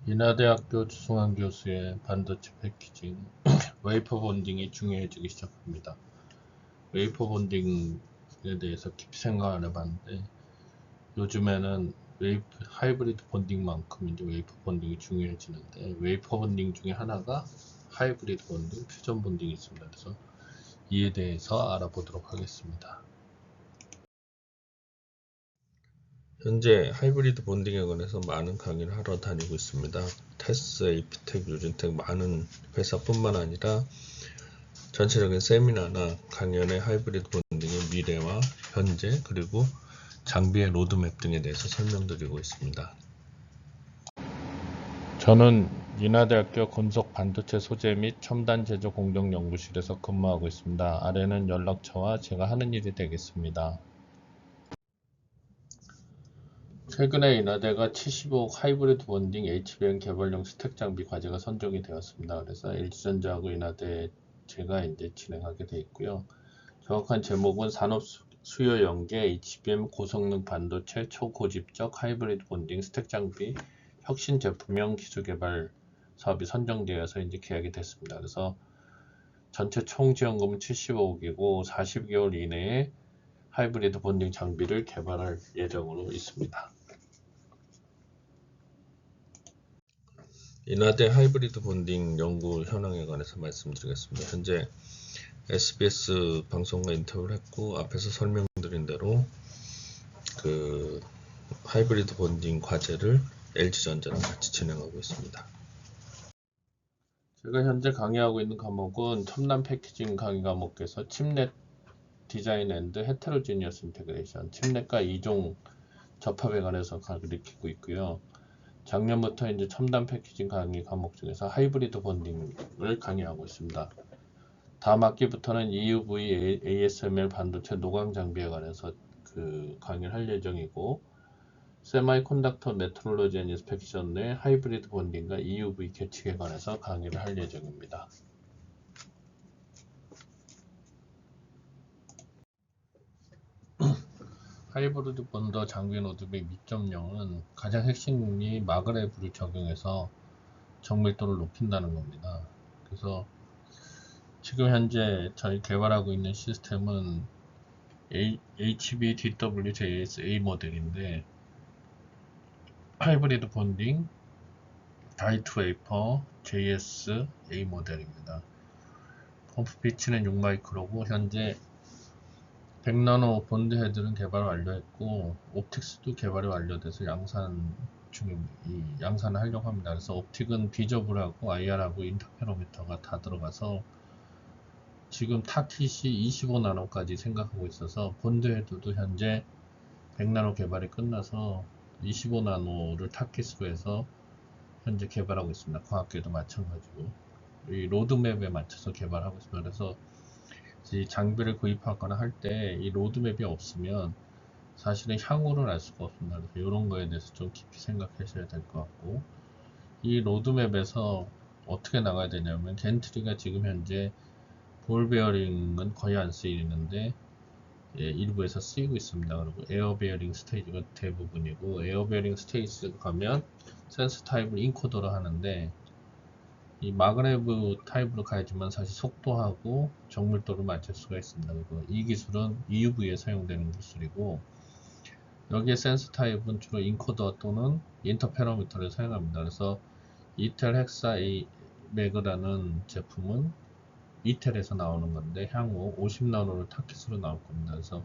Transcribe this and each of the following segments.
인하대학교 주승환 교수의 반도체 패키징, 웨이퍼 본딩이 중요해지기 시작합니다. 웨이퍼 본딩에 대해서 깊이 생각 안 해봤는데 요즘에는 하이브리드 본딩만큼 이제 웨이퍼 본딩이 중요해지는데 웨이퍼 본딩 중에 하나가 하이브리드 본딩, 퓨전 본딩이 있습니다. 그래서 이에 대해서 알아보도록 하겠습니다. 현재 하이브리드 본딩에 관해서 많은 강의를 하러 다니고 있습니다. 테스, 에이피텍, 유진텍 많은 회사뿐만 아니라 전체적인 세미나나 강연의 하이브리드 본딩의 미래와 현재 그리고 장비의 로드맵 등에 대해서 설명드리고 있습니다. 저는 인하대학교 건석 반도체 소재 및 첨단 제조 공정 연구실에서 근무하고 있습니다. 아래는 연락처와 제가 하는 일이 되겠습니다. 최근에 인하대가 75억 하이브리드 본딩 HBM 개발용 스택 장비 과제가 선정이 되었습니다. 그래서 LG전자하고 인하대 제가 이제 진행하게 되어 있고요. 정확한 제목은 산업 수요 연계 HBM 고성능 반도체 초고집적 하이브리드 본딩 스택 장비 혁신 제품형 기술 개발 사업이 선정되어서 이제 계약이 됐습니다. 그래서 전체 총 지원금은 75억이고 40개월 이내에 하이브리드 본딩 장비를 개발할 예정으로 있습니다. 인하대 하이브리드 본딩 연구 현황에 관해서 말씀드리겠습니다. 현재 SBS 방송과 인터뷰를 했고 앞에서 설명드린 대로 그 하이브리드 본딩 과제를 LG전자랑 같이 진행하고 있습니다. 제가 현재 강의하고 있는 과목은 첨단 패키징 강의 과목에서 칩넷 디자인 앤드 헤테로지니어스 인테그레이션, 칩넷과 이종 접합에 관해서 가르치고 있고요. 작년부터 이제 첨단 패키징 강의 과목 중에서 하이브리드 본딩을 강의하고 있습니다. 다음 학기부터는 EUV ASML 반도체 노광 장비에 관해서 그 강의를 할 예정이고 세마이컨덕터 메트롤로지 앤 인스펙션 내 하이브리드 본딩과 EUV 계측에 관해서 강의를 할 예정입니다. 하이브리드 본더 장비 로드맵 2.0은 가장 핵심이 마그레브를 적용해서 정밀도를 높인다는 겁니다. 그래서 지금 현재 저희 개발하고 있는 시스템은 HBDWJS A 모델인데 하이브리드 본딩 다이투 웨이퍼 JS A 모델입니다. 펌프 피치는 6마이크로고 현재 100나노 본드 헤드는 개발 완료했고 옵틱스도 개발이 완료돼서 양산을 하려고 합니다. 그래서 옵틱은 비저블하고 IR하고 인터페로미터가 다 들어가서 지금 타킷이 25나노까지 생각하고 있어서 본드 헤드도 현재 100나노 개발이 끝나서 25나노를 타킷으로 해서 현재 개발하고 있습니다. 과학계도 마찬가지고 이 로드맵에 맞춰서 개발하고 있습니다. 그래서 이 장비를 구입하거나 할 때 이 로드맵이 없으면 사실은 향후를 알 수가 없습니다. 그래서 이런 거에 대해서 좀 깊이 생각하셔야 될 것 같고 이 로드맵에서 어떻게 나가야 되냐면 겐트리가 지금 현재 볼 베어링은 거의 안 쓰이는데 일부에서 쓰이고 있습니다. 그리고 에어 베어링 스테이지가 대부분이고 에어 베어링 스테이지 가면 센서 타입을 인코더로 하는데 이 마그네브 타입으로 가야지만 사실 속도하고 정밀도를 맞출 수가 있습니다. 그리고 이 기술은 EUV에 사용되는 기술이고 여기에 센서 타입은 주로 인코더 또는 인터페로미터를 사용합니다. 그래서 이텔 헥사 A 매그라는 제품은 이텔에서 나오는 건데 향후 50나노를 타깃으로 나올 겁니다. 그래서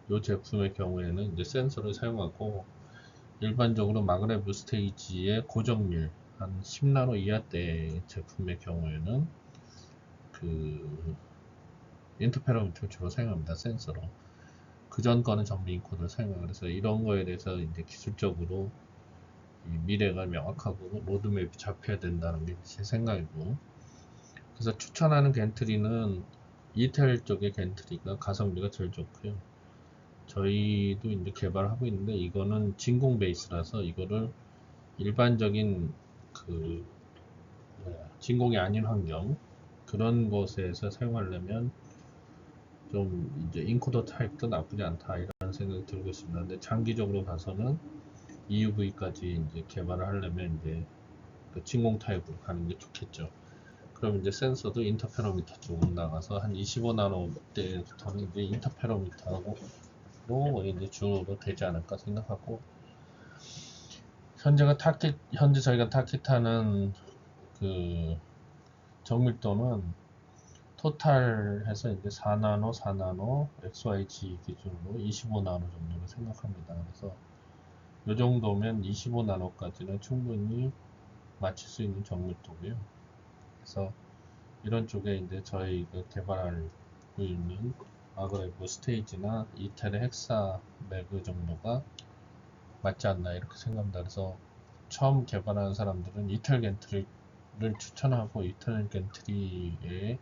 이 제품의 경우에는 이제 센서를 사용하고 일반적으로 마그네브 스테이지의 고정률 한 10나노 이하대 제품의 경우에는 그 인터페로미터를 주로 사용합니다. 센서로. 그전 거는 전부 인코더를 사용합니다. 그래서 이런 거에 대해서 이제 기술적으로 이 미래가 명확하고 로드맵이 잡혀야 된다는 게 제 생각이고 그래서 추천하는 겐트리는 이텔 쪽의 겐트리가 가성비가 제일 좋고요. 저희도 이제 개발하고 있는데 이거는 진공 베이스라서 이거를 일반적인 그 진공이 아닌 환경 그런 곳에서 사용하려면 좀 이제 인코더 타입도 나쁘지 않다 이런 생각이 들고 있습니다. 근데 장기적으로 가서는 EUV까지 이제 개발을 하려면 이제 그 진공 타입으로 가는 게 좋겠죠. 그럼 이제 센서도 인터페로미터 쪽으로 나가서 한 25나노대부터는 이제 인터페로미터하고 이제 주로 되지 않을까 생각하고, 현재 저희가 타깃하는 그 정밀도는 토탈해서 이제 4나노, 4나노, XYG 기준으로 25나노 정도로 생각합니다. 그래서 이 정도면 25나노까지는 충분히 맞출 수 있는 정밀도고요. 그래서 이런 쪽에 이제 저희가 개발하고 있는 마그레브 스테이지나 이텔의 헥사 매그 정도가 맞지 않나 이렇게 생각합니다. 그래서 처음 개발하는 사람들은 이텔 겐트리를 추천하고, 이텔 겐트리에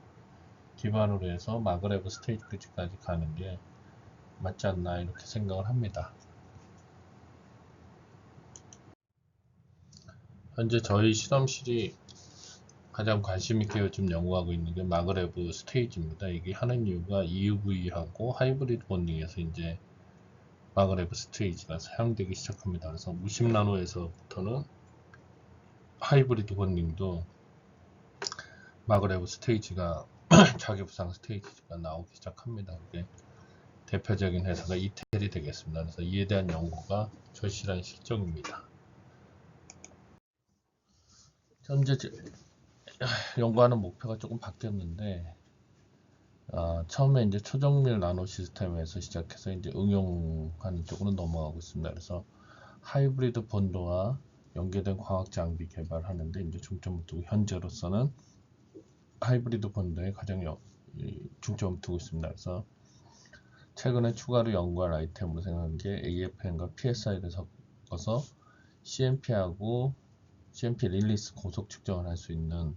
기반으로 해서 마그레브 스테이지까지 가는 게 맞지 않나 이렇게 생각을 합니다. 현재 저희 실험실이 가장 관심 있게 요즘 연구하고 있는 게 마그레브 스테이지입니다. 이게 하는 이유가 EUV하고 하이브리드 본딩에서 이제 마그레브 스테이지가 사용되기 시작합니다. 그래서 무십 나노에서부터는 하이브리드 본딩도 마그레브 스테이지가 자기부상 스테이지가 나오기 시작합니다. 이게 대표적인 회사가 이텔이 되겠습니다. 그래서 이에 대한 연구가 절실한 실정입니다. 현재 연구하는 목표가 조금 바뀌었는데, 처음에 이제 초정밀 나노 시스템에서 시작해서 이제 응용하는 쪽으로 넘어가고 있습니다. 그래서 하이브리드 본드와 연계된 광학 장비 개발하는데 이제 중점을 두고, 현재로서는 하이브리드 본드에 가장 중점을 두고 있습니다. 그래서 최근에 추가로 연구할 아이템으로 생각한 게 AFM과 PSI를 섞어서 CMP하고 CMP 릴리스 고속 측정을 할 수 있는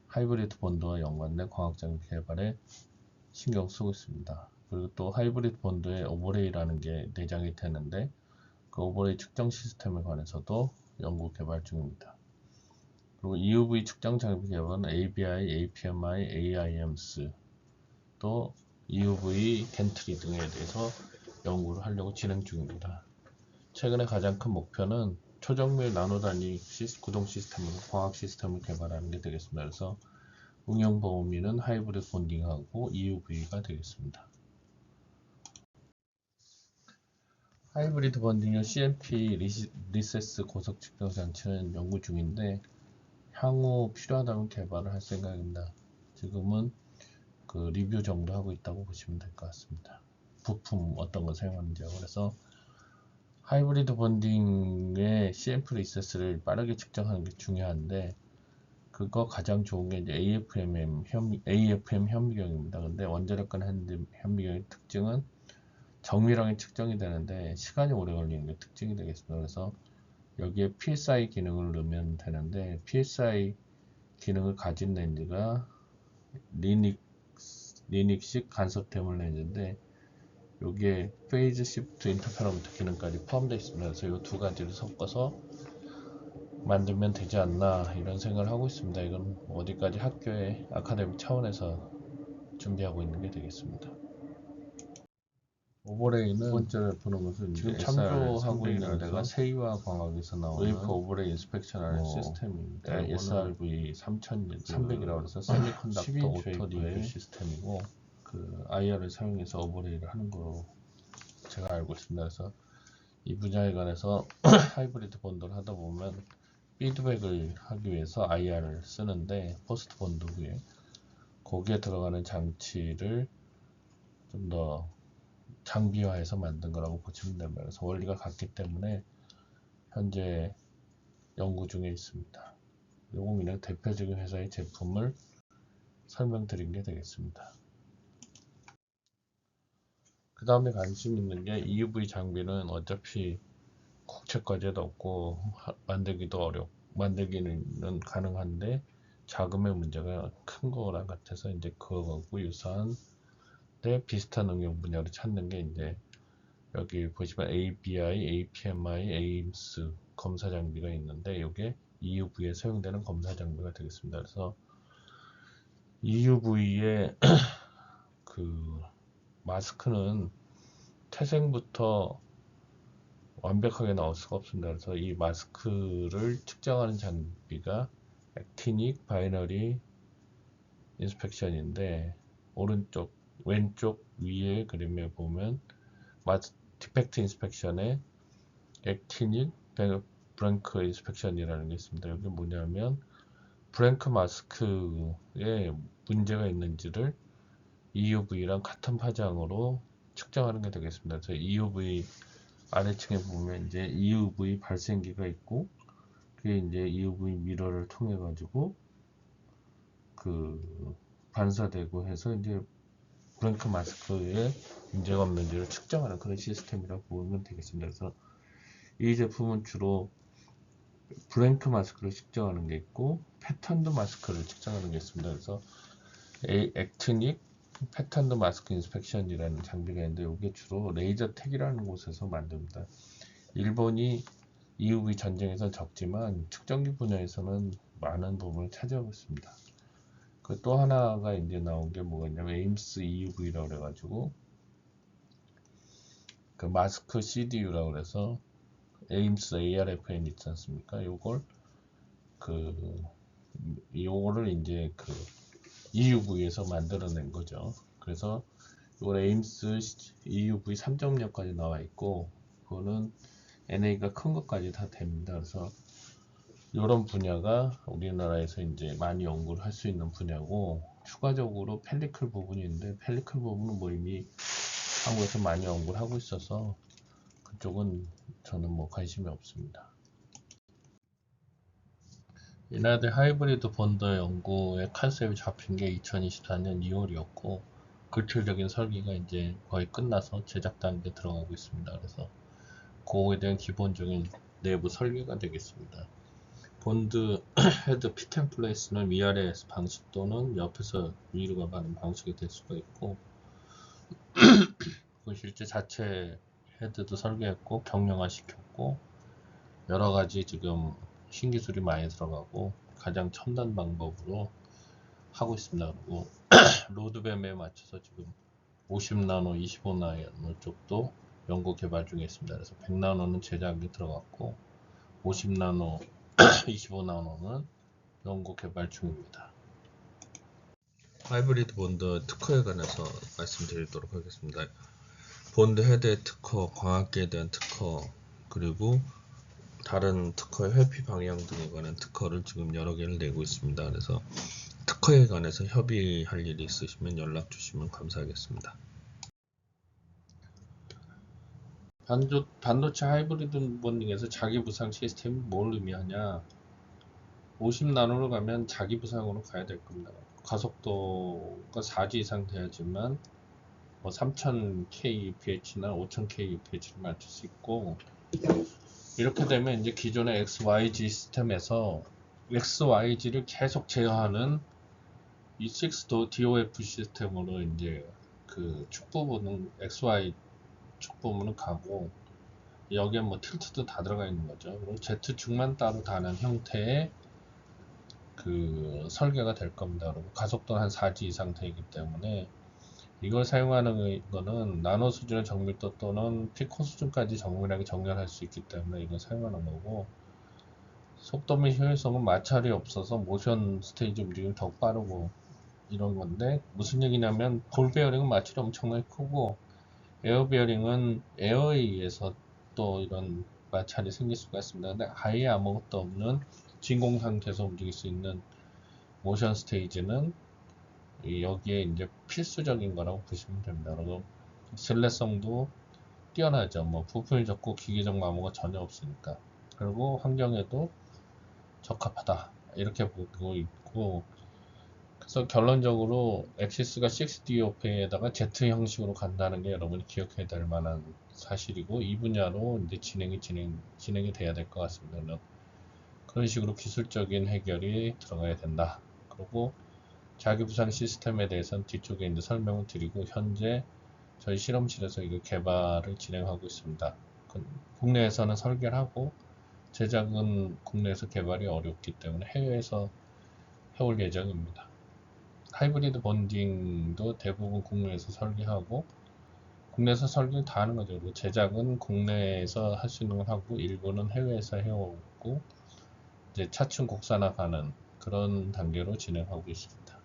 하이브리드 본드와 연관된 광학 장비 개발에 신경 쓰고 있습니다. 그리고 또 하이브리드 본드에 오버레이라는 게 내장이 되는데, 그 오버레이 측정 시스템에 관해서도 연구 개발 중입니다. 그리고 EUV 측정 장비 개발은 ABI, APMI, AIMS, 또 EUV 겐트리 등에 대해서 연구를 하려고 진행 중입니다. 최근에 가장 큰 목표는 초정밀 나노 단위 구동 시스템으로 광학 시스템을 개발하는 게 되겠습니다. 그래서 응용 범위는 하이브리드 본딩하고 EUV가 되겠습니다. 하이브리드 본딩 CMP 리세스 고속 측정 장치는 연구 중인데, 향후 필요하다면 개발을 할 생각입니다. 지금은 그 리뷰 정도 하고 있다고 보시면 될 것 같습니다. 부품 어떤 거 사용하는지. 그래서 하이브리드 본딩의 CMP 리세스를 빠르게 측정하는 게 중요한데, 그거 가장 좋은 게 이제 AFM 현미경입니다. 근데 원자력 간 현미경의 특징은 정밀하게 측정이 되는데 시간이 오래 걸리는 게 특징이 되겠습니다. 그래서 여기에 PSI 기능을 넣으면 되는데, PSI 기능을 가진 렌즈가 리닉식 간섭템을 렌즈인데, 여기에 페이즈 시프트 인터페로미터 기능까지 포함되어 있습니다. 그래서 이 두 가지를 섞어서 만들면 되지 않나 이런 생각을 하고 있습니다. 이건 어디까지 학교의 아카데미 차원에서 준비하고 있는 게 되겠습니다. 오버레이는 두 번째로 보는 것은 지금 참조하고 있는 데가 세이와 광학에서 나오는 웨이퍼 오버레이 인스펙션 시스템입니다. SRV 3300이라고 해서 세미컨덕터 오토 리뷰 시스템이고, 그 IR을 사용해서 오버레이를 하는 거로 제가 알고 있습니다. 그래서 이 분야에 관해서 하이브리드 본드를 하다 보면 피드백을 하기 위해서 IR을 쓰는데, 포스트 본드 후에 거기에 들어가는 장치를 좀 더 장비화해서 만든 거라고 보시면 됩니다. 그래서 원리가 같기 때문에 현재 연구 중에 있습니다. 요거 그냥 대표적인 회사의 제품을 설명드린 게 되겠습니다. 그 다음에 관심 있는 게 EUV 장비는 어차피 국책 과제도 없고 만들기는 가능한데 자금의 문제가 큰 거랑 같아서 이제 그거하고 유사한 비슷한 응용 분야를 찾는 게 이제 여기 보시면 ABI, APMI, AIMS 검사 장비가 있는데, 이게 EUV에 사용되는 검사 장비가 되겠습니다. 그래서 EUV의 그 마스크는 태생부터 완벽하게 나올 수가 없습니다. 그래서 이 마스크를 측정하는 장비가 액티닉 바이너리 인스펙션인데, 오른쪽 왼쪽 위에 그림에 보면 디펙트 인스펙션에 액티닉 브랭크 인스펙션이라는 게 있습니다. 여기 뭐냐면 브랭크 마스크에 문제가 있는지를 EUV랑 같은 파장으로 측정하는 게 되겠습니다. 그래서 EUV 아래층에 보면 이제 EUV 발생기가 있고, 그게 이제 EUV 미러를 통해 가지고 그 반사되고 해서 이제 브랭크 마스크에 문제가 없는지를 측정하는 그런 시스템이라고 보면 되겠습니다. 그래서 이 제품은 주로 블랭크 마스크를 측정하는 게 있고 패턴드 마스크를 측정하는 게 있습니다. 그래서 액티닉 패턴드 마스크 인스펙션이라는 장비가 있는데, 이게 주로 레이저텍이라는 곳에서 만듭니다. 일본이 EUV 전쟁에서 적지만 측정기 분야에서는 많은 부분을 차지하고 있습니다. 그 또 하나가 이제 나온 게 뭐가 있냐면 에임스 EUV라고 그래가지고 그 마스크 CDU라고 그래서 에임스 ARFN 있지 않습니까? 요거를 이제 그 EUV에서 만들어낸 거죠. 그래서 이거 에임스 EUV 3.0까지 나와 있고, 그거는 NA가 큰 것까지 다 됩니다. 그래서 이런 분야가 우리나라에서 이제 많이 연구를 할 수 있는 분야고, 추가적으로 펠리클 부분이 있는데, 펠리클 부분은 뭐 이미 한국에서 많이 연구를 하고 있어서 그쪽은 저는 뭐 관심이 없습니다. 이나드 하이브리드 본더 연구의 컨셉이 잡힌 게 2024년 2월이었고, 구체적인 설계가 이제 거의 끝나서 제작 단계에 들어가고 있습니다. 그래서 그거에 대한 기본적인 내부 설계가 되겠습니다. 본드 헤드 픽앤 플레이스는 위아래 방식 또는 옆에서 위로 가는 방식이 될 수가 있고, 그 실제 자체 헤드도 설계했고 경량화 시켰고 여러 가지 지금 신기술이 많이 들어가고 가장 첨단 방법으로 하고 있습니다. 그리고 로드맵에 맞춰서 지금 50나노, 25나노 쪽도 연구 개발 중에 있습니다. 그래서 100나노는 제작이 들어갔고 50나노, 25나노는 연구 개발 중입니다. 하이브리드 본드 특허에 관해서 말씀드리도록 하겠습니다. 본드 헤드의 특허, 광학기에 대한 특허, 그리고 다른 특허의 회피 방향 등에 관한 특허를 지금 여러 개를 내고 있습니다. 그래서 특허에 관해서 협의할 일이 있으시면 연락 주시면 감사하겠습니다. 반도체 하이브리드 본딩에서 자기 부상 시스템이 뭘 의미하냐? 50나노로 가면 자기 부상으로 가야 될 겁니다. 가속도가 4G 이상 돼야지만 뭐 3000K UPH나 5000K UPH를 맞출 수 있고, 이렇게 되면 이제 기존의 XYG 시스템에서 XYG를 계속 제어하는 이 6 DOF 시스템으로 이제 그 축 부분은 XY 축 부분은 가고, 여기에 뭐 틸트도 다 들어가 있는 거죠. 그리고 Z축만 따로 다는 형태의 그 설계가 될 겁니다. 그리고 가속도는 한 4G 이상 되기 때문에 이걸 사용하는 거는 나노 수준의 정밀도 또는 피코 수준까지 정밀하게 정렬할 수 있기 때문에 이걸 사용하는 거고, 속도 및 효율성은 마찰이 없어서 모션 스테이지 움직임이 더 빠르고 이런 건데, 무슨 얘기냐면 볼 베어링은 마찰이 엄청나게 크고 에어 베어링은 에어에 의해서 또 이런 마찰이 생길 수가 있습니다. 근데 아예 아무것도 없는 진공 상태에서 움직일 수 있는 모션 스테이지는 여기에 이제 필수적인 거라고 보시면 됩니다. 그리고 신뢰성도 뛰어나죠. 뭐 부품이 적고 기계적 마모가 전혀 없으니까. 그리고 환경에도 적합하다 이렇게 보고 있고, 그래서 결론적으로 엑시스가 6DOP에다가 Z 형식으로 간다는 게 여러분이 기억해야 될 만한 사실이고, 이 분야로 이제 진행이 돼야 될 것 같습니다. 그런 식으로 기술적인 해결이 들어가야 된다. 그리고 자기 부상 시스템에 대해서는 뒤쪽에 이제 설명을 드리고, 현재 저희 실험실에서 이거 개발을 진행하고 있습니다. 국내에서는 설계를 하고 제작은 국내에서 개발이 어렵기 때문에 해외에서 해올 예정입니다. 하이브리드 본딩도 대부분 국내에서 설계하고 국내에서 설계를 다 하는 거죠. 그리고 제작은 국내에서 할 수 있는 걸 하고 일부는 해외에서 해오고 이제 차츰 국산화가는 그런 단계로 진행하고 있습니다.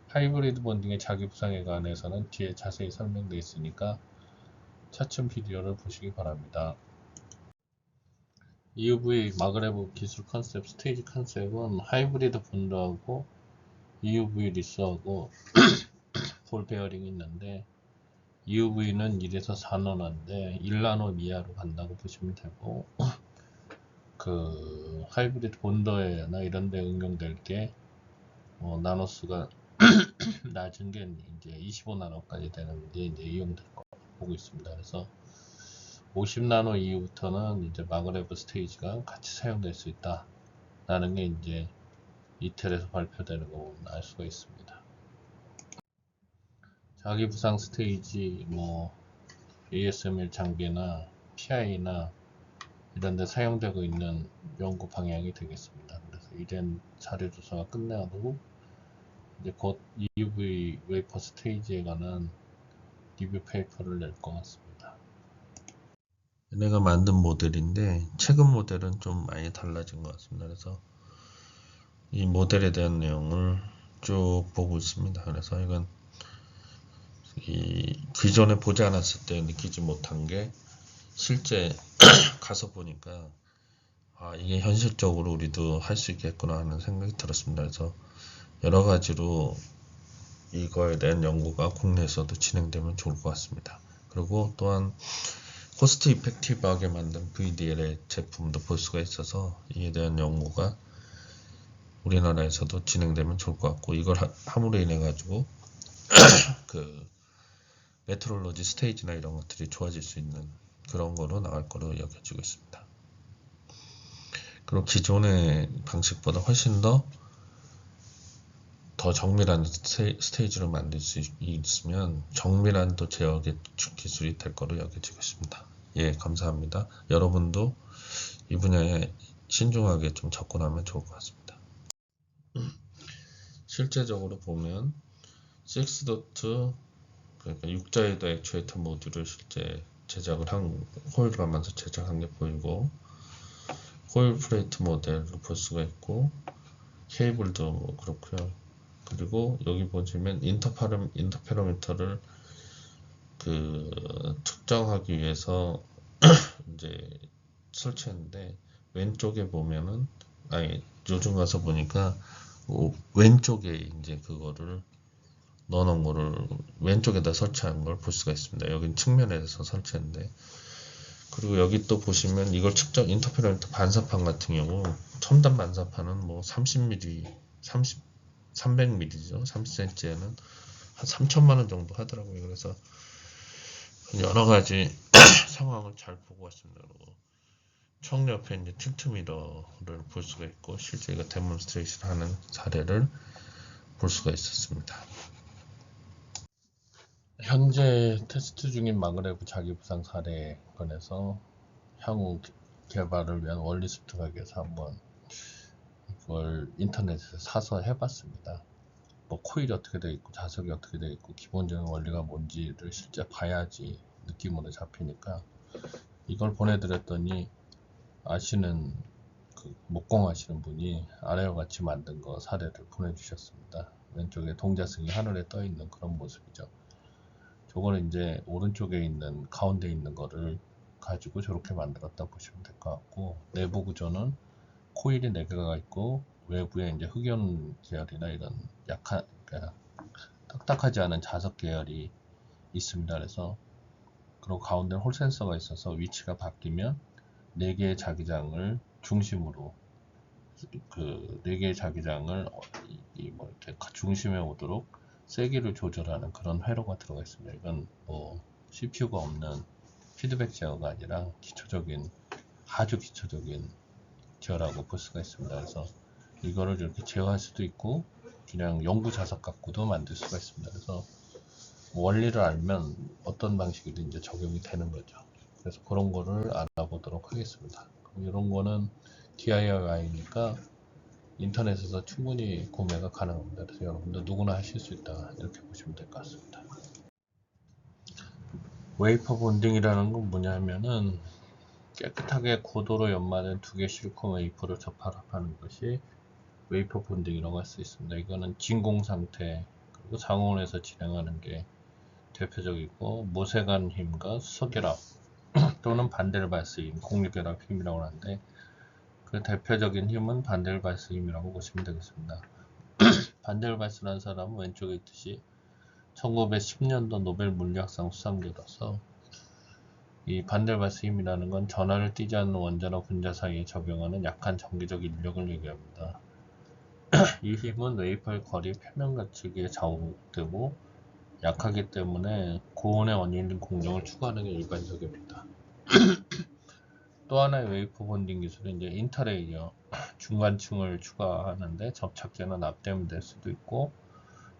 하이브리드 본딩의 자기 부상에 관해서는 뒤에 자세히 설명되어 있으니까 차츰 비디오를 보시기 바랍니다. EUV 마그레브 기술 컨셉 스테이지 컨셉은 하이브리드 본드하고 EUV 리스하고 볼 베어링이 있는데 EUV는 1에서 4나노인데 1나노 이하로 간다고 보시면 되고 그 하이브리드 본더나 이런 데 응용될 게 나노수가 낮은 게 이제 25나노까지 되는 게 이제 이용될 거 보고 있습니다. 그래서 50나노 이후부터는 이제 마그레브 스테이지가 같이 사용될 수 있다 라는 게 이제 이텔에서 발표되는 거 보면 알 수가 있습니다. 자기 부상 스테이지 ASML 장비나 PI나 이런 데 사용되고 있는 연구 방향이 되겠습니다. 그래서 이런 자료 조사가 끝나고 이제 곧 EUV 웨이퍼 스테이지에 관한 리뷰 페이퍼를 낼 것 같습니다. 얘네가 만든 모델인데 최근 모델은 좀 많이 달라진 것 같습니다. 그래서 이 모델에 대한 내용을 쭉 보고 있습니다. 그래서 이건 기존에 보지 않았을 때 느끼지 못한 게 실제 가서 보니까 이게 현실적으로 우리도 할 수 있겠구나 하는 생각이 들었습니다. 그래서 여러 가지로 이거에 대한 연구가 국내에서도 진행되면 좋을 것 같습니다. 그리고 또한 코스트 이펙티브하게 만든 VDL의 제품도 볼 수가 있어서 이에 대한 연구가 우리나라에서도 진행되면 좋을 것 같고 이걸 함으로 인해 가지고 그 메트롤로지 스테이지나 이런 것들이 좋아질 수 있는 그런 거로 나갈 거로 여겨지고 있습니다. 그리고 기존의 방식보다 훨씬 더 정밀한 스테이지로 만들 수 있으면 정밀한 또 제어의 기술이 될 거로 여겨지고 있습니다. 예, 감사합니다. 여러분도 이 분야에 신중하게 좀 접근하면 좋을 것 같습니다. 실제적으로 보면 6.2 그러니까 6자헤드 액추에이터 모듈을 실제 제작을 한 호일 가면서 제작한 게 보이고 호일 플레이트 모델을 볼 수가 있고 케이블도 그렇고요. 그리고 여기 보시면 인터페로미터를 특정하기 위해서 이제 설치했는데 왼쪽에 보면은 요즘 가서 보니까 왼쪽에 이제 그거를 넣어놓은 거를 왼쪽에다 설치한 걸 볼 수가 있습니다. 여긴 측면에서 설치했는데 그리고 여기 또 보시면 이걸 측정 인터페로미터 반사판 같은 경우 첨단 반사판은 30mm 300mm죠. 30cm에는 한 3천만원 정도 하더라고요. 그래서 여러 가지 상황을 잘 보고 왔습니다. 그리고 청 옆에 이제 틸트미러를 볼 수가 있고 실제 이거 데몬스트레이션 하는 사례를 볼 수가 있었습니다. 현재 테스트 중인 마그레브 자기 부상 사례에 관해서 향후 개발을 위한 원리스트 가게에서 한번 이걸 인터넷에서 사서 해봤습니다. 코일이 어떻게 되어 있고 자석이 어떻게 되어 있고 기본적인 원리가 뭔지를 실제 봐야지 느낌으로 잡히니까 이걸 보내드렸더니 아시는 목공 하시는 분이 아래와 같이 만든 거 사례를 보내주셨습니다. 왼쪽에 동자승이 하늘에 떠 있는 그런 모습이죠. 저거는 이제 오른쪽에 있는 가운데 있는 거를 가지고 저렇게 만들었다 보시면 될 것 같고 내부 구조는 코일이 4개가 있고 외부에 이제 흑연 계열이나 이런 그러니까 딱딱하지 않은 자석 계열이 있습니다. 그래서 그리고 가운데 홀 센서가 있어서 위치가 바뀌면 4개의 자기장을 중심으로 4개의 자기장을 이렇게 중심에 오도록 세기를 조절하는 그런 회로가 들어가 있습니다. 이건 CPU가 없는 피드백 제어가 아니라 아주 기초적인 제어라고 볼 수가 있습니다. 그래서 이거를 이렇게 제어할 수도 있고 그냥 연구 자석 갖고도 만들 수가 있습니다. 그래서 원리를 알면 어떤 방식이든 이제 적용이 되는 거죠. 그래서 그런 거를 알아보도록 하겠습니다. 이런 거는 DIY니까 인터넷에서 충분히 구매가 가능합니다. 그래서 여러분들 누구나 하실 수 있다 이렇게 보시면 될 것 같습니다. 웨이퍼 본딩이라는 건 뭐냐면은 깨끗하게 고도로 연마된 두 개 실리콘 웨이퍼를 접합하는 것이 웨이퍼 본딩이라고 할 수 있습니다. 이거는 진공 상태 그리고 상온에서 진행하는 게 대표적이고, 모세관 힘과 수소결합 또는 반델바스 힘, 공유결합 힘이라고 하는데, 그 대표적인 힘은 반델바스 힘이라고 보시면 되겠습니다. 반델바스라는 사람은 왼쪽에 있듯이 1910년도 노벨 물리학상 수상자로서, 이 반델바스 힘이라는 건 전하를 띠지 않는 원자나 분자 사이에 적용하는 약한 전기적 인력을 얘기합니다. 이 힘은 웨이퍼의 거리 표면 가축에 좌우되고 약하기 때문에 고온의 어닐링 공정을 추구하는 게 일반적입니다. 또 하나의 웨이퍼 본딩 기술은 이제 인터레이어, 중간층을 추가하는데 접착제나 납땜이 될 수도 있고,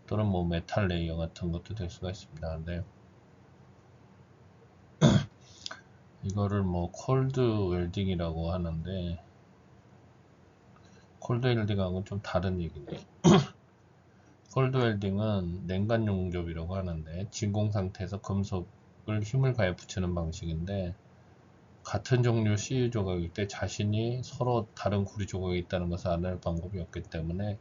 또는 뭐 메탈 레이어 같은 것도 될 수가 있습니다. 근데 이거를 뭐 콜드 웰딩이라고 하는데, 콜드 웰딩하고는 좀 다른 얘기인데, 콜드 웰딩은 냉간 용접이라고 하는데, 진공 상태에서 금속을 힘을 가해 붙이는 방식인데, 같은 종류 CU 조각일 때 자신이 서로 다른 구리 조각이 있다는 것을 알아낼 방법이 없기 때문에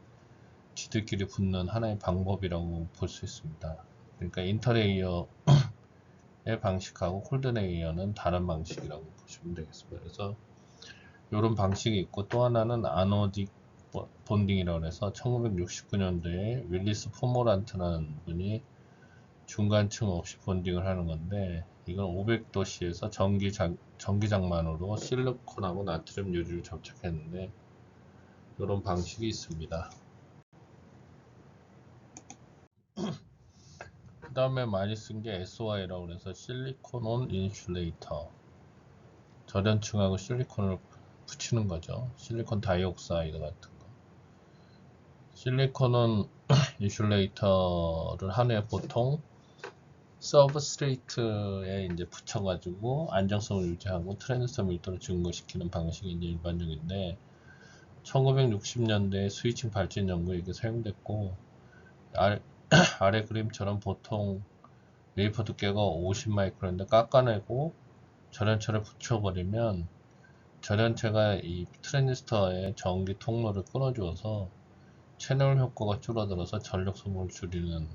지들끼리 붙는 하나의 방법이라고 볼 수 있습니다. 그러니까 인터레이어의 방식하고 콜드레이어는 다른 방식이라고 보시면 되겠습니다. 그래서 이런 방식이 있고, 또 하나는 아노딕 본딩이라고 해서 1969년도에 윌리스 포모란트라는 분이 중간층 없이 본딩을 하는 건데, 이건 500도씨에서 전기장만으로 실리콘하고 나트륨 유리를 접착했는데, 이런 방식이 있습니다. 그 다음에 많이 쓴 게 SOI라고 해서 실리콘 온 인슐레이터, 절연층하고 실리콘을 붙이는 거죠. 실리콘 다이옥사이드 같은 거. 실리콘은 인슐레이터를 하루에 보통 서브스트레이트에 이제 붙여가지고 안정성을 유지하고 트랜지스터 밀도를 증가시키는 방식이 이제 일반적인데, 1960년대에 스위칭 발전 연구에 이게 사용됐고, 아래 그림처럼 보통 웨이퍼 두께가 50마이크론인데 깎아내고 절연체를 붙여버리면 절연체가 이 트랜지스터의 전기 통로를 끊어주어서 채널 효과가 줄어들어서 전력 소모를 줄이는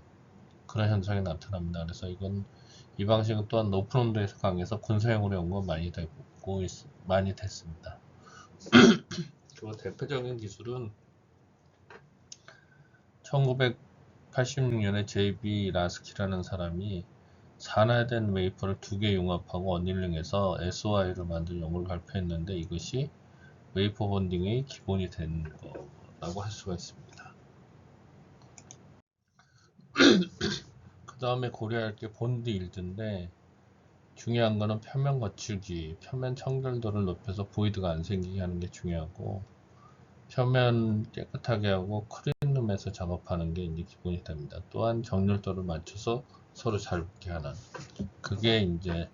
그런 현상이 나타납니다. 그래서 이 방식은 또한 높은 온도에서 강해서 군사용으로 연구가 많이 됐습니다. 그리고 대표적인 기술은 1986년에 JB 라스키라는 사람이 산화된 웨이퍼를 두 개 융합하고 어닐링해서 SOI를 만든 연구를 발표했는데, 이것이 웨이퍼 본딩의 기본이 된 거라고 할 수가 있습니다. 그 다음에 고려할 게 본드 일드인데, 중요한 거는 표면 거칠기, 표면 청결도를 높여서 보이드가 안 생기게 하는 게 중요하고, 표면 깨끗하게 하고 클린룸에서 작업하는 게 이제 기본이 됩니다. 또한 정렬도를 맞춰서 서로 잘 붙게 하는, 그게 이제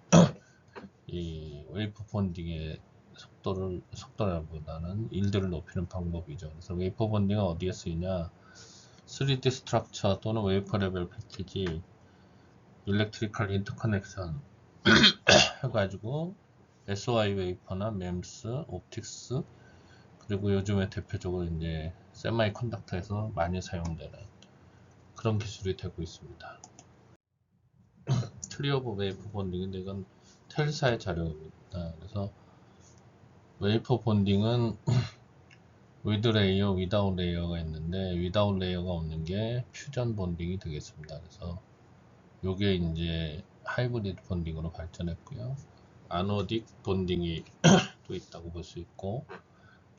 이 웨이퍼 본딩의 속도라보다는 일들을 높이는 방법이죠. 그래서 웨이퍼 본딩은 어디에 쓰이냐? 3D 스트럭처 또는 웨이퍼 레벨 패키지, 일렉트리컬 인터커넥션 해가지고 SOI 웨이퍼나 MEMS, 옵틱스, 그리고 요즘에 대표적으로 이제 세마이 컨덕터에서 많이 사용되는 그런 기술이 되고 있습니다. 트리 오브 웨이퍼 본딩인데, 이건 텔사의 자료입니다. 그래서 웨이퍼 본딩은 with 레이어, without 레이어가 있는데, without 레이어가 없는 게 퓨전 본딩이 되겠습니다. 그래서 요게 이제 하이브리드 본딩으로 발전했고요. 아노딕 본딩이 또 있다고 볼 수 있고,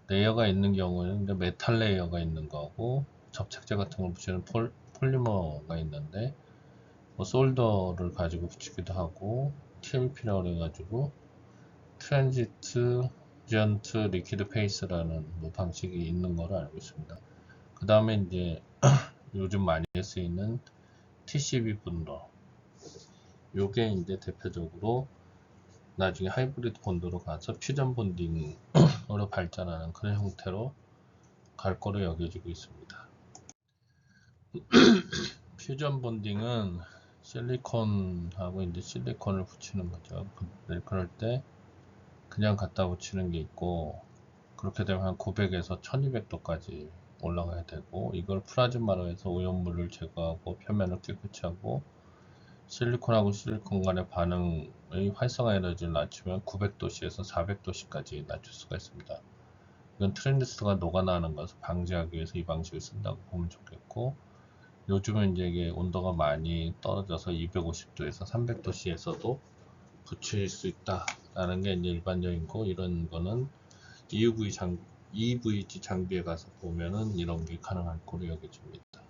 레이어가 있는 경우에는 이제 메탈 레이어가 있는 거고, 접착제 같은 걸 붙이는 폴리머가 있는데, 뭐 솔더를 가지고 붙이기도 하고, TMP라고 해가지고 트랜지트 전트 리퀴드 페이스라는 뭐 방식이 있는 걸로 알고 있습니다. 그 다음에 이제 요즘 많이 쓰이는 TCB 본더, 요게 이제 대표적으로 나중에 하이브리드 본드로 가서 퓨전 본딩으로 발전하는 그런 형태로 갈 거로 여겨지고 있습니다. 퓨전 본딩은 실리콘하고 이제 실리콘을 붙이는 거죠. 그럴 때 그냥 갖다 붙이는 게 있고, 그렇게 되면 한 900에서 1200도까지 올라가야 되고, 이걸 플라즈마로 해서 오염물을 제거하고 표면을 깨끗이 하고 실리콘하고 실리콘 간의 반응의 활성화 에너지를 낮추면 900도씨에서 400도씨까지 낮출 수가 있습니다. 이건 트랜지스터가 녹아나는 것을 방지하기 위해서 이 방식을 쓴다고 보면 좋겠고, 요즘은 이제 이게 온도가 많이 떨어져서 250도에서 300도씨에서도 붙일 수 있다라는 게 이제 일반적이고, 이런 거는 EVG 장비에 가서 보면은 이런 게 가능할 거로 여겨집니다.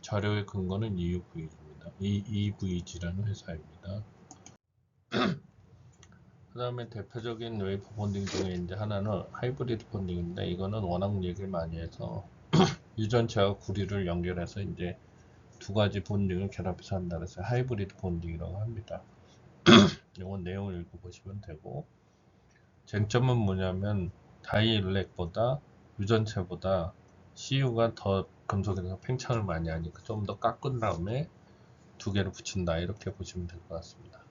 자료의 근거는 EVG입니다. EVG라는 회사입니다. 그 다음에 대표적인 웨이퍼 본딩 중에 이제 하나는 하이브리드 본딩인데, 이거는 워낙 얘기를 많이 해서 유전체와 구리를 연결해서 이제 두 가지 본딩을 결합해서 한다 그래서 하이브리드 본딩이라고 합니다. 이건 내용을 읽어보시면 되고, 쟁점은 뭐냐면 다이일렉보다 유전체보다 CU가 더 금속에서 팽창을 많이 하니까 좀 더 깎은 다음에 두 개를 붙인다, 이렇게 보시면 될 것 같습니다.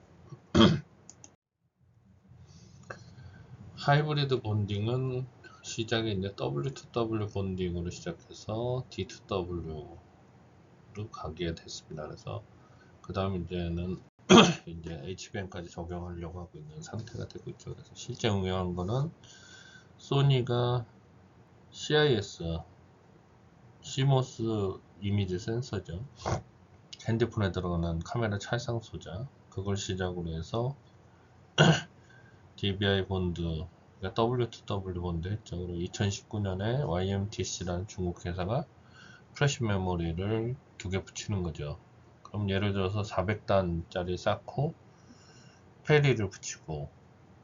하이브리드 본딩은 시작에 이제 W2W 본딩으로 시작해서 D2W로 가게 됐습니다. 그래서 그 다음 이제는 이제 HBM까지 적용하려고 하고 있는 상태가 되고 있죠. 그래서 실제 응용한 거는 소니가 CIS, CMOS 이미지 센서죠. 핸드폰에 들어가는 카메라 찰상 소자, 그걸 시작으로 해서 DBI 본드, 그러니까 W2W 본드 했죠. 그리고 2019년에 YMTC라는 중국 회사가 플래시 메모리를 두 개 붙이는 거죠. 그럼 예를 들어서 400단짜리 쌓고 페리를 붙이고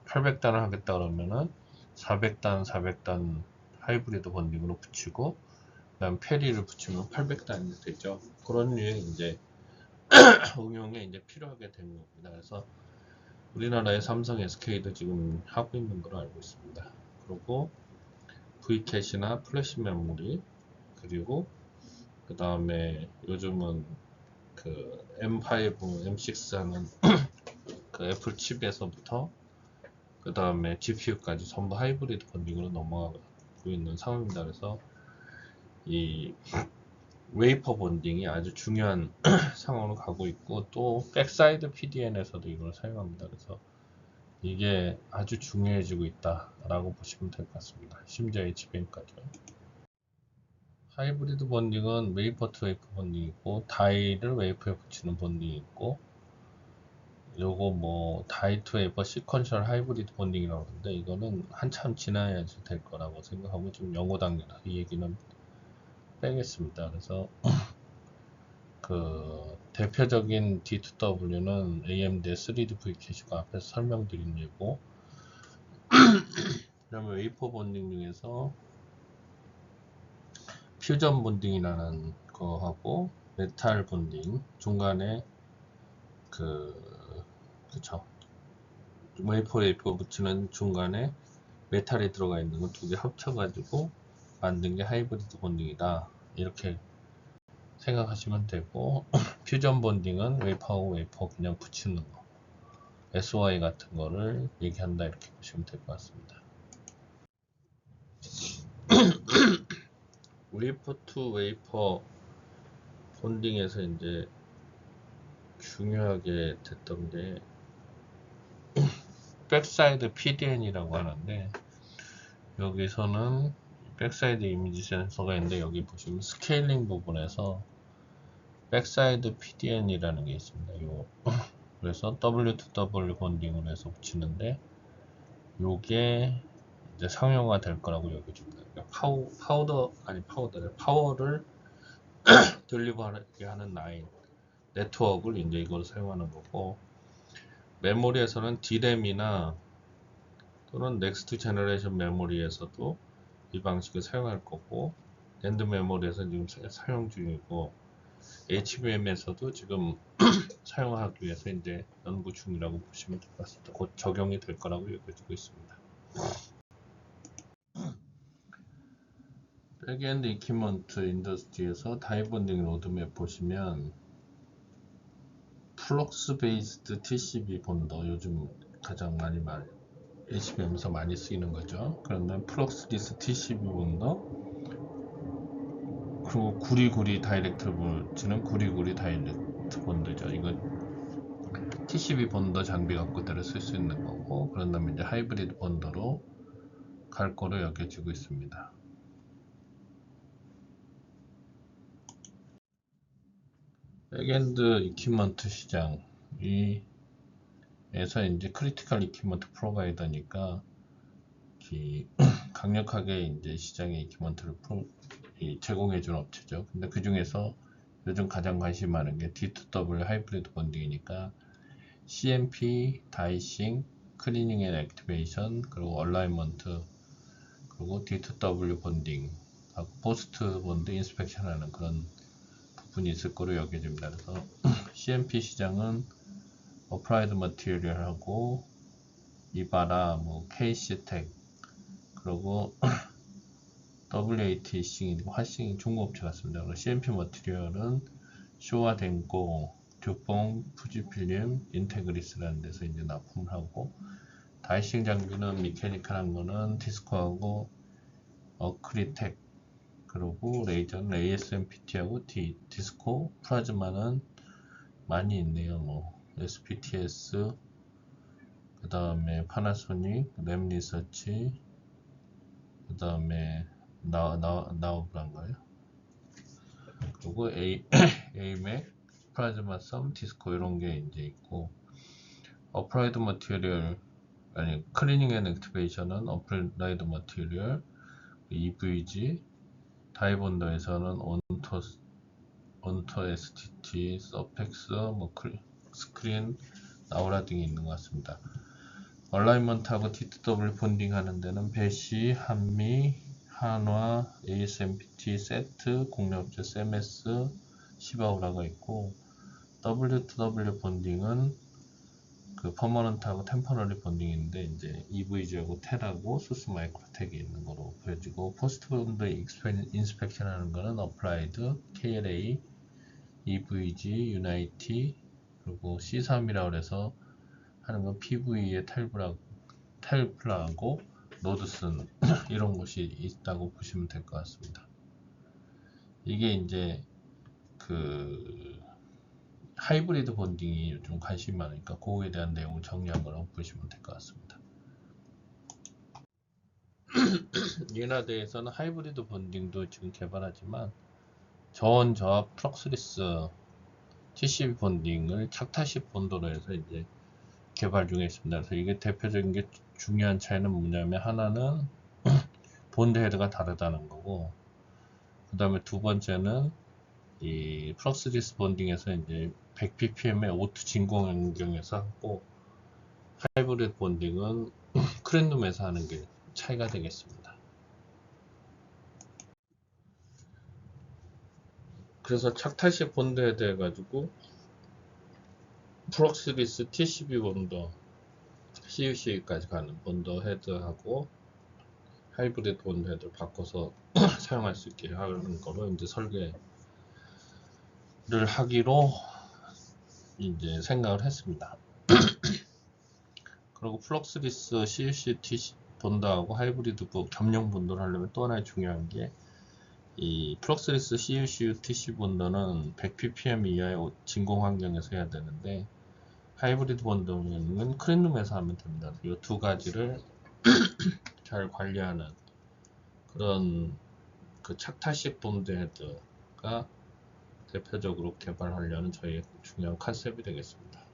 800단을 하겠다 그러면은 400단, 400단 하이브리드 본딩으로 붙이고 그다음 페리를 붙이면 800단이 되죠. 그런 류의 이제 응용에 이제 필요하게 된 겁니다. 그래서 우리나라의 삼성, SK도 지금 하고 있는 걸로 알고 있습니다. 그리고 V캐시나 플래시 메모리, 그리고 그 다음에 요즘은 그 M5, M6 하는 그 애플 칩에서부터 그 다음에 GPU까지 전부 하이브리드 본딩으로 넘어가고 있는 상황입니다. 그래서 이 웨이퍼 본딩이 아주 중요한 상황으로 가고 있고, 또 백사이드 PDN에서도 이걸 사용합니다. 그래서 이게 아주 중요해지고 있다라고 보시면 될 것 같습니다. 심지어 HBM까지요. 하이브리드 본딩은 웨이퍼 투 웨이퍼 본딩이 있고, 다이를 웨이퍼에 붙이는 본딩이 있고, 요거 뭐 다이 투 웨이퍼 시퀀셜 하이브리드 본딩이라고 하는데, 이거는 한참 지나야지 될 거라고 생각하고 지금 연구 단계라 이 얘기는 빼겠습니다. 그래서 그 대표적인 D2W는 AMD 3D V캐시가 앞에서 설명드린 예고, 그 다음에 웨이퍼 본딩 중에서 퓨전 본딩이라는 거하고 메탈 본딩, 중간에 그쵸, 웨이퍼 붙이는 중간에 메탈이 들어가 있는 거 두 개 합쳐가지고 만든 게 하이브리드 본딩이다, 이렇게 생각하시면 되고, 퓨전 본딩은 웨이퍼하고 웨이퍼 그냥 붙이는 거, SOI 같은 거를 얘기한다, 이렇게 보시면 될 것 같습니다. 웨이퍼 투 웨이퍼 본딩에서 이제 중요하게 됐던 게 백사이드 PDN이라고 하는데, 여기서는 백사이드 이미지 센서가 있는데, 여기 보시면 스케일링 부분에서 백사이드 PDN이라는 게 있습니다. 그래서 W2W 본딩을 해서 붙이는데, 요게 이제 상용화 될 거라고 여겨집니다. 그러니까 파워를 딜리버하게 하는 라인 네트워크를 이제 이걸 사용하는 거고, 메모리에서는 D램이나 또는 넥스트 제너레이션 메모리에서도 이 방식을 사용할 거고, 랜드 메모리에서 지금 사용 중이고, HBM에서도 지금 사용하기 위해서 이제 연구 중이라고 보시면 될 것 같습니다. 곧 적용이 될 거라고 여겨지고 있습니다. 백엔드 이퀴먼트 인더스트리에서 다이본딩 로드맵 보시면 플럭스 베이스드 TCB 본더 요즘 가장 많이 HBM에서 많이 쓰이는 거죠. 그러면 플럭스리스 TCB 본더, 그리고 구리구리 다이렉트 볼트는 구리구리 다이렉트 본더죠. 이거 TCB 본더 장비 갖고 그대로 쓸 수 있는 거고, 그런 다음에 이제 하이브리드 본더로 갈 거로 여겨지고 있습니다. 백엔드 이퀴먼트 시장에서 이제 크리티컬 이퀴먼트 프로바이더니까 강력하게 이제 시장에 이퀴먼트를 제공해 준 업체죠. 근데 그 중에서 요즘 가장 관심 많은 게 D2W 하이브리드 본딩이니까 CMP, 다이싱, 클리닝 앤 액티베이션, 그리고 얼라이먼트, 그리고 D2W 본딩 하고 포스트 본드 인스펙션 하는 그런 부분이 있을 거로 여겨집니다. 그래서 CMP 시장은 어플라이드 머티리얼하고 이바라, KC텍, 그리고 WAT 화싱이 중국업체 같습니다. 그리고 CMP 머티리얼은 쇼와 덴코, 듀뽕, 푸지필름, 인테그리스라는 데서 이제 납품을 하고, 다이싱 장비는 미케니컬한 거는 디스코하고 어크리텍, 그리고 레이저는 ASMPT하고 디스코, 플라즈마는 많이 있네요. SPTS, 그 다음에 파나소닉, 램리서치, 그 다음에 나우브란가요? 그리고 AMEC, 플라즈마 썸, 디스코 이런 게 이제 있고, 어플라이드 머티리얼, 아니 클리닝 앤 액티베이션은 어플라이드 머티리얼, EVG, 다이본더에서는 온터 STT, 서펙스, 스크린, 나우라 등이 있는 것 같습니다. 얼라이먼트하고 D2W 본딩 하는 데는 배시, 한미, 한화, ASMPT, 세트, 공룡업체 CMS, 시바우라가 있고, W2W 본딩은 그 퍼머넌트하고 템퍼러리 본딩인데 이제 EVG하고 텔하고 수스 마이크로텍이 있는 거로 보여지고, 포스트 본드 인스펙션 하는 거는 어플라이드, KLA, EVG, 유나이티, 그리고 C3이라고 해서 하는 건 PV의 텔플라하고 노드슨 이런 곳이 있다고 보시면 될 것 같습니다. 이게 이제 그 하이브리드 본딩이 요즘 관심이 많으니까 그거에 대한 내용을 정리한 거라고 보시면 될 것 같습니다. 예나드에서는 하이브리드 본딩도 지금 개발하지만 저온-저압 플럭스리스 TCB 본딩을 착타식 본도로 해서 이제 개발 중에 있습니다. 그래서 이게 대표적인 게 중요한 차이는 뭐냐면, 하나는 본드 헤드가 다르다는 거고, 그 다음에 두 번째는 이 플럭스리스 본딩에서 이제 100ppm의 오트 진공 환경에서 하고, 하이브리드 본딩은 크랜룸에서 하는 게 차이가 되겠습니다. 그래서 착타식 본드 헤드 해가지고 플럭스리스 TCB 본더, CUC까지 가는 본더 헤드하고 하이브리드 본드 헤드를 바꿔서 사용할 수 있게 하는 거로 이제 설계를 하기로 이제 생각을 했습니다. 그리고 플럭스리스 CUC 본드하고 하이브리드 겸용 본드를 하려면 또 하나의 중요한 게, 이 플럭스리스 CUC TC 본드는 100ppm 이하의 진공 환경에서 해야 되는데, 하이브리드 본드는 클린룸에서 하면 됩니다. 이 두 가지를 잘 관리하는 그런 그 착타식 본드 헤드가 대표적으로 개발하려는 저희의 중요한 컨셉이 되겠습니다.